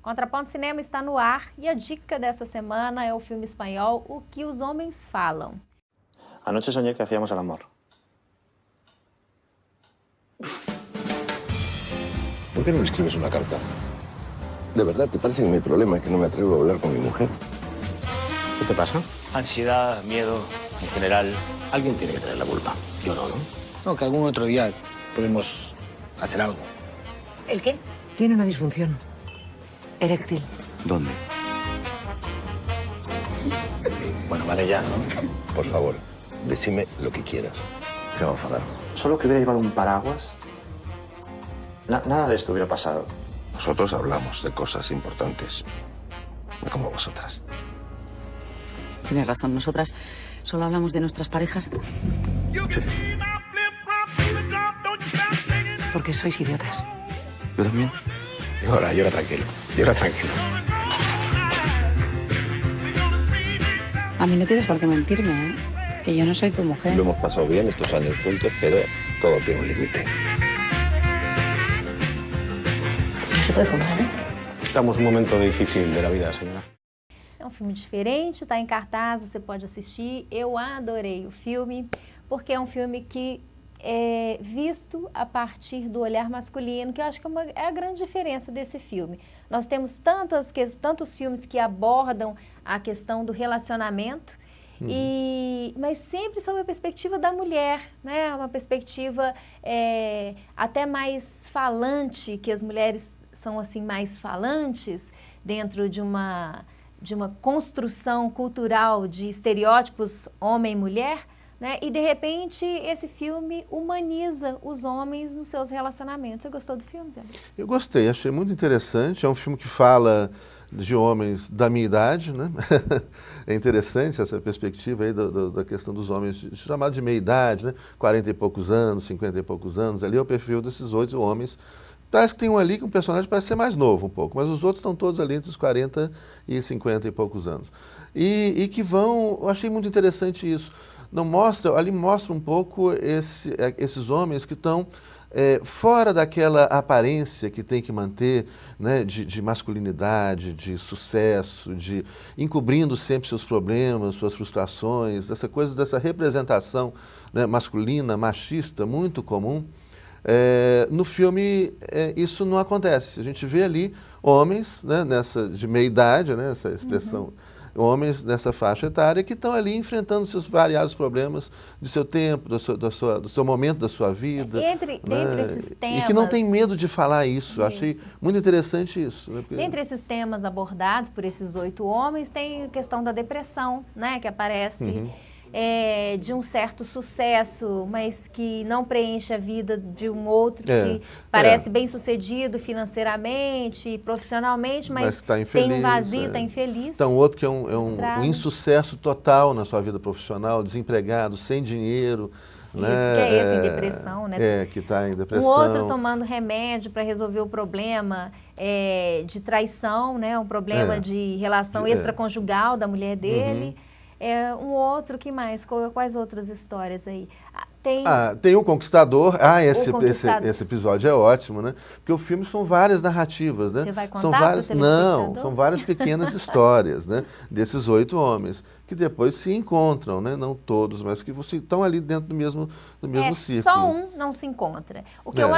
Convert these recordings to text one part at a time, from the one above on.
Contraponto Cinema está no ar e a dica dessa semana é o filme espanhol O que os Homens Falam. Anoche soñé que hacíamos el amor. ¿Por qué no le escribes una carta? ¿De verdad te parece que mi problema es que no me atrevo a hablar con mi mujer? ¿Qué te pasa? Ansiedad, miedo, en general. Alguien tiene que tener la culpa. Yo no, ¿no? No, que algún otro día podemos hacer algo. ¿El qué? Tiene una disfunción eréctil. ¿Dónde? Bueno, vale ya, ¿no? Por favor, decime lo que quieras. Se va a enfadar. Solo que hubiera llevado un paraguas. Nada de esto hubiera pasado. Nosotros hablamos de cosas importantes. No como vosotras. Tienes razón, nosotras solo hablamos de nuestras parejas. Porque sois idiotas. Yo también. Llora tranquilo. Llora tranquilo. A mí no tienes por qué mentirme, ¿eh? Que yo no soy tu mujer. Lo hemos pasado bien estos años juntos, pero todo tiene un límite. No se puede fumar, ¿eh? Estamos en un momento difícil de la vida, señora. É um filme diferente, está em cartaz, você pode assistir. Eu adorei o filme, porque é um filme que é visto a partir do olhar masculino, que eu acho que é a grande diferença desse filme. Nós temos tantos filmes que abordam a questão do relacionamento, mas sempre sob a perspectiva da mulher, né? Uma perspectiva até mais falante, que as mulheres são assim mais falantes dentro de uma construção cultural de estereótipos homem e mulher, né? E de repente esse filme humaniza os homens nos seus relacionamentos. Você gostou do filme, Zé? Eu gostei, achei muito interessante. É um filme que fala de homens da minha idade, né? É interessante essa perspectiva aí da questão dos homens chamados de meia idade, né? 40 e poucos anos, 50 e poucos anos. Ali é o perfil desses 8 homens. Parece que tem um ali que um personagem parece ser mais novo um pouco, mas os outros estão todos ali entre os 40 e 50 e poucos anos. E que vão, eu achei muito interessante isso. Ali mostra um pouco esses homens que estão fora daquela aparência que tem que manter, né, de masculinidade, de sucesso, de encobrindo sempre seus problemas, suas frustrações, essa coisa dessa representação, né, masculina, machista, muito comum. No filme isso não acontece. A gente vê ali homens, né, de meia idade, né, essa expressão, homens nessa faixa etária que estão ali enfrentando seus variados problemas de seu tempo, do seu momento da sua vida. Dentre esses temas... E que não tem medo de falar isso. Eu achei muito interessante isso. Né? Dentre esses temas abordados por esses 8 homens, tem a questão da depressão, né, que aparece... de um certo sucesso, mas que não preenche a vida de um outro que parece bem sucedido financeiramente, profissionalmente, mas tá infeliz, tem um vazio, está infeliz. Então, outro que é um insucesso total na sua vida profissional, desempregado, sem dinheiro. Isso, né? Que é esse em depressão, né? Que está em depressão. Um outro tomando remédio para resolver o problema de traição, né? Um problema de relação extraconjugal da mulher dele. Um outro, que mais? Quais outras histórias aí? Tem o Conquistador. Esse episódio é ótimo, né? Porque o filme são várias narrativas, né? Você vai contar são várias, não, são várias pequenas histórias, né? Desses 8 homens, que depois se encontram, né? Não todos, mas que estão ali dentro do mesmo círculo. Só um não se encontra. O que eu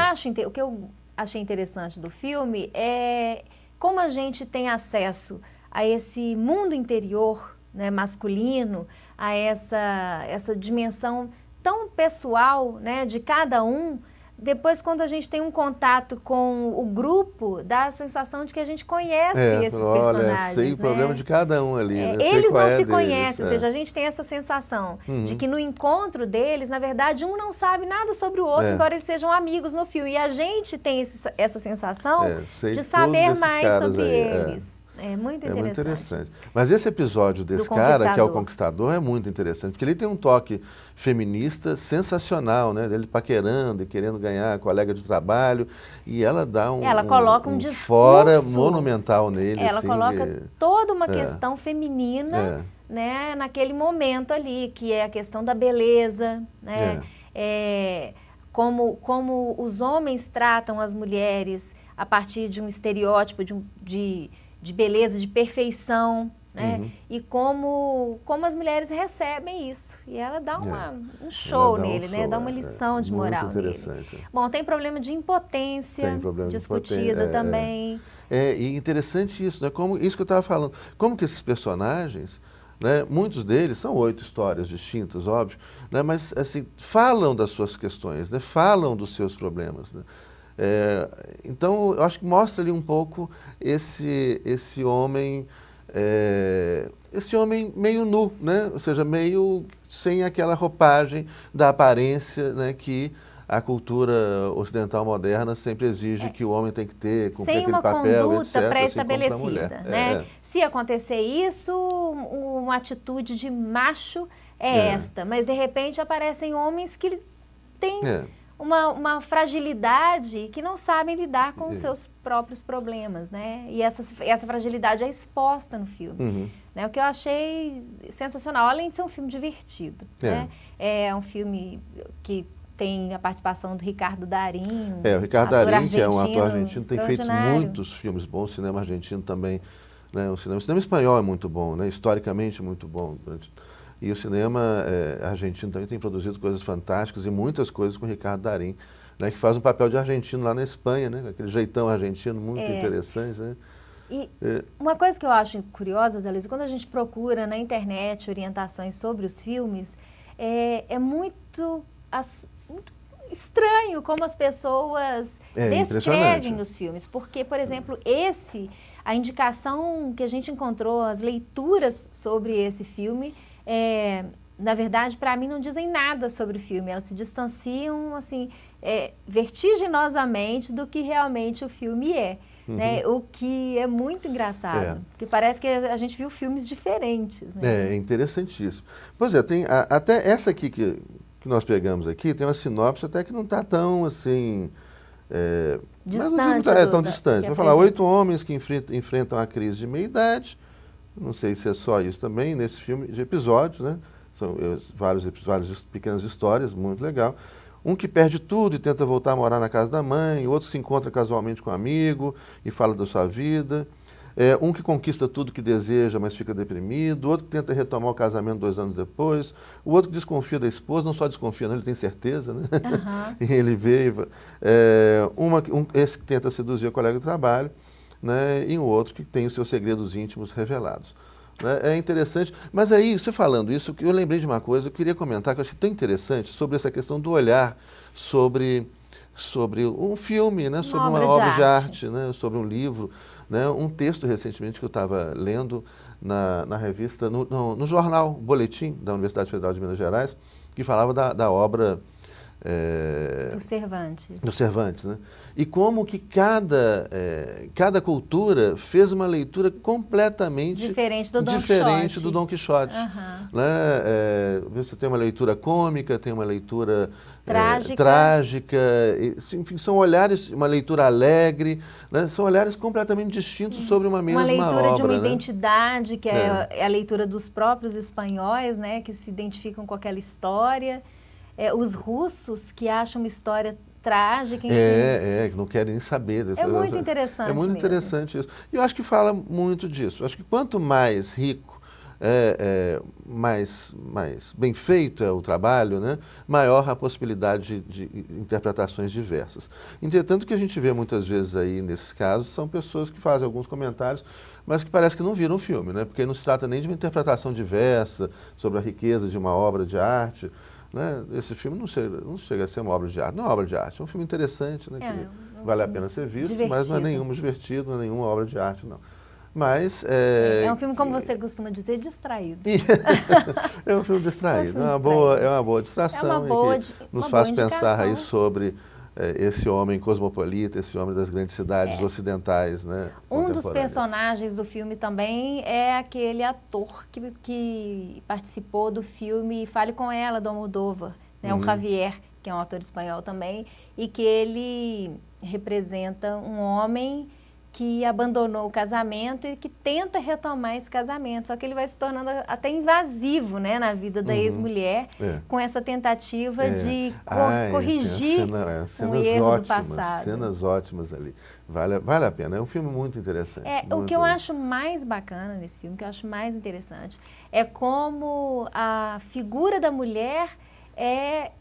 achei interessante do filme é como a gente tem acesso a esse mundo interior, né, masculino, a essa dimensão tão pessoal, né, de cada um. Depois, quando a gente tem um contato com o grupo, dá a sensação de que a gente conhece esses personagens. Sei o problema de cada um ali. Né? Eles não se conhecem, ou seja, a gente tem essa sensação de que no encontro deles, na verdade, um não sabe nada sobre o outro, embora eles sejam amigos no filme. E a gente tem essa sensação de saber mais sobre eles. É muito interessante. É muito interessante. Mas esse episódio desse cara, que é o Conquistador, é muito interessante, porque ele tem um toque feminista sensacional, né? Ele paquerando e querendo ganhar a colega de trabalho, e ela dá ela coloca um discurso fora monumental nele. Ela assim, coloca toda uma questão feminina, né? Naquele momento ali, que é a questão da beleza, né? como os homens tratam as mulheres a partir de um estereótipo de beleza, de perfeição, né? E como as mulheres recebem isso. E ela dá um show nele, né? Dá uma lição de moral nele. Bom, tem problema de impotência discutida também. E interessante isso, né? Como, isso que eu estava falando. Como que esses personagens, né, muitos deles são 8 histórias distintas, óbvio, né, mas assim, falam das suas questões, né, falam dos seus problemas. Né? Então, eu acho que mostra ali um pouco esse homem meio nu, né? Ou seja, meio sem aquela roupagem da aparência, né, que a cultura ocidental moderna sempre exige que o homem tem que ter, cumprir sem aquele papel, etc. Sem uma conduta pré-estabelecida, né? É. Se acontecer isso, uma atitude de macho esta, mas de repente aparecem homens que têm uma fragilidade que não sabem lidar com os seus próprios problemas, né? E essa fragilidade é exposta no filme. Né? O que eu achei sensacional, além de ser um filme divertido. Né? É um filme que tem a participação do Ricardo Darín. O Ricardo Darín, que é um ator argentino, tem feito muitos filmes bons, o cinema argentino também. Né? O cinema espanhol é muito bom, né? Historicamente muito bom. E o cinema argentino também tem produzido coisas fantásticas e muitas coisas com o Ricardo Darín, né? Que faz um papel de argentino lá na Espanha, né? Aquele jeitão argentino muito interessante. Né? E uma coisa que eu acho curiosa, Zé Luiz, quando a gente procura na internet orientações sobre os filmes, é muito estranho como as pessoas descrevem os filmes. Porque, por exemplo, a indicação que a gente encontrou, as leituras sobre esse filme, na verdade, para mim, não dizem nada sobre o filme. Elas se distanciam, assim, vertiginosamente do que realmente o filme é. Né? O que é muito engraçado, porque parece que a gente viu filmes diferentes. Né? É interessantíssimo. Pois é, tem até essa aqui que nós pegamos aqui, tem uma sinopse até que não está tão assim... distante. Não é tão distante. Vai falar 8 homens que enfrentam a crise de meia-idade. Não sei se é só isso também, nesse filme de episódios, né? São várias pequenas histórias, muito legal. Um que perde tudo e tenta voltar a morar na casa da mãe, o outro se encontra casualmente com um amigo e fala da sua vida. Um que conquista tudo que deseja, mas fica deprimido. O outro que tenta retomar o casamento 2 anos depois. O outro que desconfia da esposa, não só desconfia, não, ele tem certeza, né? E ele vê. Esse que tenta seduzir o colega de trabalho, né? E um outro que tem os seus segredos íntimos revelados. É interessante, mas aí, você falando isso, eu lembrei de uma coisa, eu queria comentar, que eu achei tão interessante, sobre essa questão do olhar sobre um filme, né? Sobre uma obra de arte, né? Sobre um livro, né? Um texto recentemente que eu estava lendo na revista, no jornal Boletim da Universidade Federal de Minas Gerais, que falava da obra... do Cervantes, né? E como que cada cultura fez uma leitura completamente diferente do Dom Quixote. Né? Você tem uma leitura cômica, tem uma leitura trágica, enfim, são olhares, uma leitura alegre, né? São olhares completamente distintos sobre uma mesma obra. Uma leitura de uma né? identidade, que é a leitura dos próprios espanhóis, né? Que se identificam com aquela história. Os russos que acham uma história trágica. Que não querem nem saber. É muito interessante. É muito interessante isso. E eu acho que fala muito disso. Eu acho que quanto mais rico, mais bem feito é o trabalho, né, maior a possibilidade de interpretações diversas. Entretanto, o que a gente vê muitas vezes aí nesses casos são pessoas que fazem alguns comentários, mas que parece que não viram o filme, né, porque não se trata nem de uma interpretação diversa sobre a riqueza de uma obra de arte. Né? Esse filme não chega a ser uma obra de arte, não é uma obra de arte, é um filme interessante, né? Que vale a pena ser visto, divertido. Mas não é nenhum divertido, não é nenhuma obra de arte, não. Mas é um filme, como você costuma dizer, distraído. É um filme distraído, é uma boa distração que nos faz pensar aí sobre esse homem cosmopolita, esse homem das grandes cidades ocidentais, né? Um dos personagens do filme também é aquele ator que participou do filme Fale com Ela, do Almodóvar, né? O Javier, que é um ator espanhol também, e que ele representa um homem que abandonou o casamento e que tenta retomar esse casamento, só que ele vai se tornando até invasivo, né, na vida da ex-mulher, com essa tentativa de corrigir um erro do passado. Cenas ótimas ali, vale a pena, é um filme muito interessante. O que eu acho mais bacana nesse filme, o que eu acho mais interessante, é como a figura da mulher é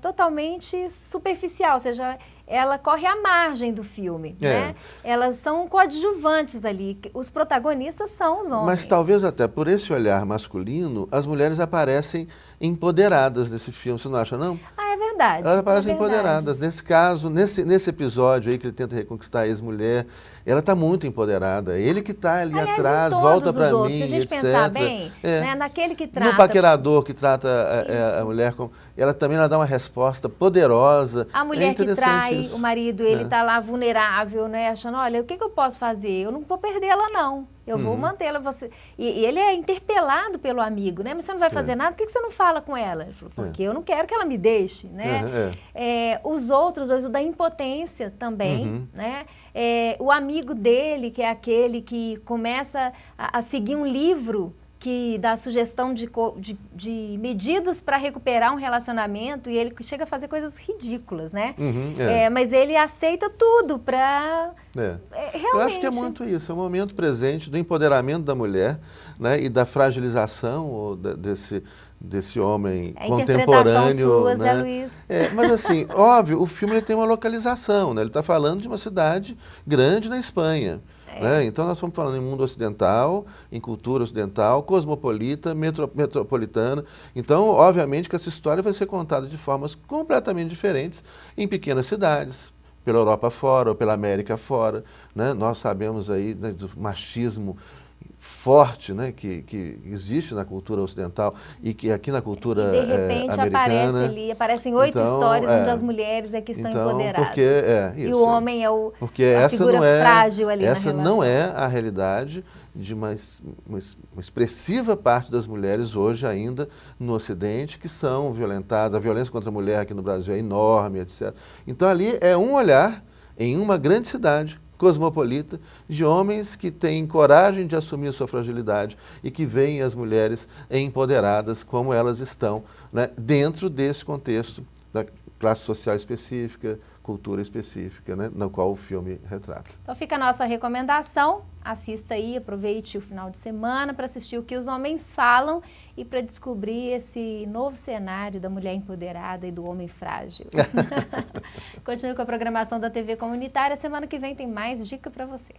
totalmente superficial, ou seja, ela corre à margem do filme, né? Elas são coadjuvantes ali, os protagonistas são os homens. Mas talvez até por esse olhar masculino, as mulheres aparecem empoderadas nesse filme, você não acha, não? É verdade. Elas aparecem empoderadas. Nesse caso, nesse episódio aí que ele tenta reconquistar a ex-mulher, ela está muito empoderada. Ele que está ali atrás, volta para mim, se a gente etc. pensar bem, né, naquele que trata... No paquerador que trata a mulher como... Ela também dá uma resposta poderosa. A mulher que trai o marido, ele está lá vulnerável, né, achando, olha, o que eu posso fazer? Eu não vou perdê-la, não. Eu vou mantê-la. E ele é interpelado pelo amigo, né? Mas você não vai fazer nada, por que você não fala com ela? Ele falou, porque eu não quero que ela me deixe, né? Os outros dois, o da impotência também, né? O amigo dele, que é aquele que começa a seguir um livro que dá sugestão de medidas para recuperar um relacionamento e ele chega a fazer coisas ridículas, né? Mas ele aceita tudo para... realmente... Eu acho que é muito isso, é o momento presente do empoderamento da mulher, né, e da fragilização desse homem contemporâneo. Sua, né? Zé Luiz. Mas assim, óbvio, o filme ele tem uma localização, né? Ele está falando de uma cidade grande na Espanha. Né? Então nós estamos falando em mundo ocidental, em cultura ocidental, cosmopolita, metropolitana. Então, obviamente que essa história vai ser contada de formas completamente diferentes em pequenas cidades, pela Europa fora ou pela América fora. Né? Nós sabemos aí, né, do machismo forte, né, que existe na cultura ocidental e que aqui na cultura americana. De repente aparecem 8 histórias onde as mulheres é que estão empoderadas. E o homem é a figura frágil ali na relação. Essa não é a realidade de uma expressiva parte das mulheres hoje ainda no Ocidente que são violentadas. A violência contra a mulher aqui no Brasil é enorme, etc. Então ali é um olhar em uma grande cidade cosmopolita, de homens que têm coragem de assumir a sua fragilidade e que veem as mulheres empoderadas como elas estão, né, dentro desse contexto da classe social específica, cultura específica, né, na qual o filme retrata. Então fica a nossa recomendação, assista aí, aproveite o final de semana para assistir o que os homens falam e para descobrir esse novo cenário da mulher empoderada e do homem frágil. Continue com a programação da TV Comunitária, semana que vem tem mais dica para você.